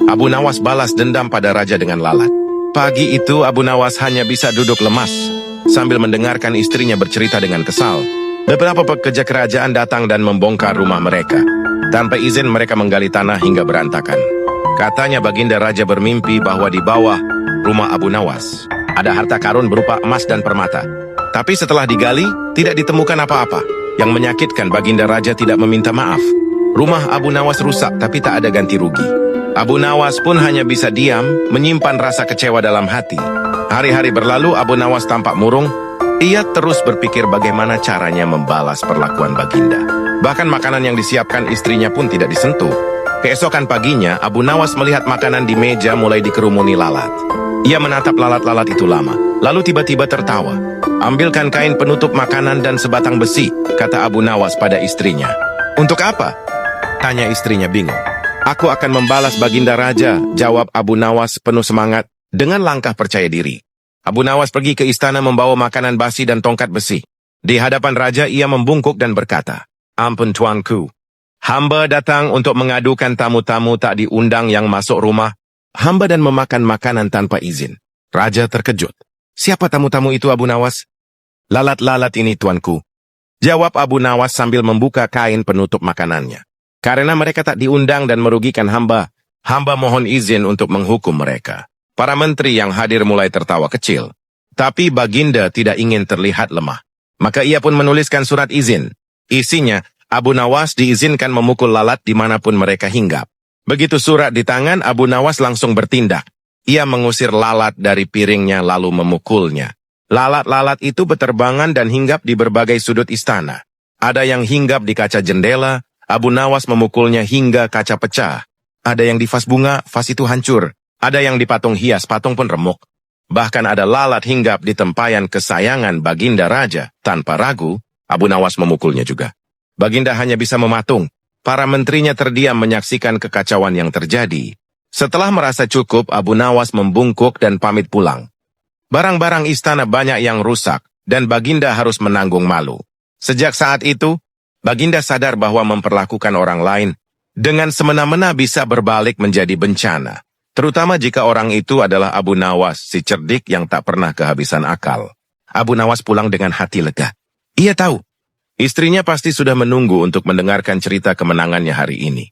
Abu Nawas balas dendam pada raja dengan lalat. Pagi itu Abu Nawas hanya bisa duduk lemas sambil mendengarkan istrinya bercerita dengan kesal. Beberapa pekerja kerajaan datang dan membongkar rumah mereka. Tanpa izin mereka menggali tanah hingga berantakan. Katanya baginda raja bermimpi bahwa di bawah rumah Abu Nawas ada harta karun berupa emas dan permata. Tapi setelah digali, tidak ditemukan apa-apa. Yang menyakitkan baginda raja tidak meminta maaf. Rumah Abu Nawas rusak tapi tak ada ganti rugi. Abu Nawas pun hanya bisa diam, menyimpan rasa kecewa dalam hati. Hari-hari berlalu, Abu Nawas tampak murung. Ia terus berpikir bagaimana caranya membalas perlakuan baginda. Bahkan makanan yang disiapkan istrinya pun tidak disentuh. Keesokan paginya, Abu Nawas melihat makanan di meja mulai dikerumuni lalat. Ia menatap lalat-lalat itu lama, lalu tiba-tiba tertawa. "Ambilkan kain penutup makanan dan sebatang besi," kata Abu Nawas pada istrinya. "Untuk apa?" tanya istrinya bingung. "Aku akan membalas baginda raja," jawab Abu Nawas penuh semangat dengan langkah percaya diri. Abu Nawas pergi ke istana membawa makanan basi dan tongkat besi. Di hadapan raja ia membungkuk dan berkata, "Ampun tuanku, hamba datang untuk mengadukan tamu-tamu tak diundang yang masuk rumah hamba dan memakan makanan tanpa izin." Raja terkejut. "Siapa tamu-tamu itu, Abu Nawas?" "Lalat-lalat ini, tuanku," jawab Abu Nawas sambil membuka kain penutup makanannya. "Karena mereka tak diundang dan merugikan hamba mohon izin untuk menghukum mereka." Para menteri yang hadir mulai tertawa kecil. Tapi baginda tidak ingin terlihat lemah. Maka ia pun menuliskan surat izin. Isinya, Abu Nawas diizinkan memukul lalat dimanapun mereka hinggap. Begitu surat di tangan, Abu Nawas langsung bertindak. Ia mengusir lalat dari piringnya lalu memukulnya. Lalat-lalat itu beterbangan dan hinggap di berbagai sudut istana. Ada yang hinggap di kaca jendela, Abu Nawas memukulnya hingga kaca pecah. Ada yang di vas bunga, vas itu hancur. Ada yang di patung hias, patung pun remuk. Bahkan ada lalat hinggap di tempayan kesayangan baginda raja. Tanpa ragu, Abu Nawas memukulnya juga. Baginda hanya bisa mematung. Para menterinya terdiam menyaksikan kekacauan yang terjadi. Setelah merasa cukup, Abu Nawas membungkuk dan pamit pulang. Barang-barang istana banyak yang rusak, dan baginda harus menanggung malu. Sejak saat itu, baginda sadar bahwa memperlakukan orang lain dengan semena-mena bisa berbalik menjadi bencana. Terutama jika orang itu adalah Abu Nawas, si cerdik yang tak pernah kehabisan akal. Abu Nawas pulang dengan hati lega. Ia tahu, istrinya pasti sudah menunggu untuk mendengarkan cerita kemenangannya hari ini.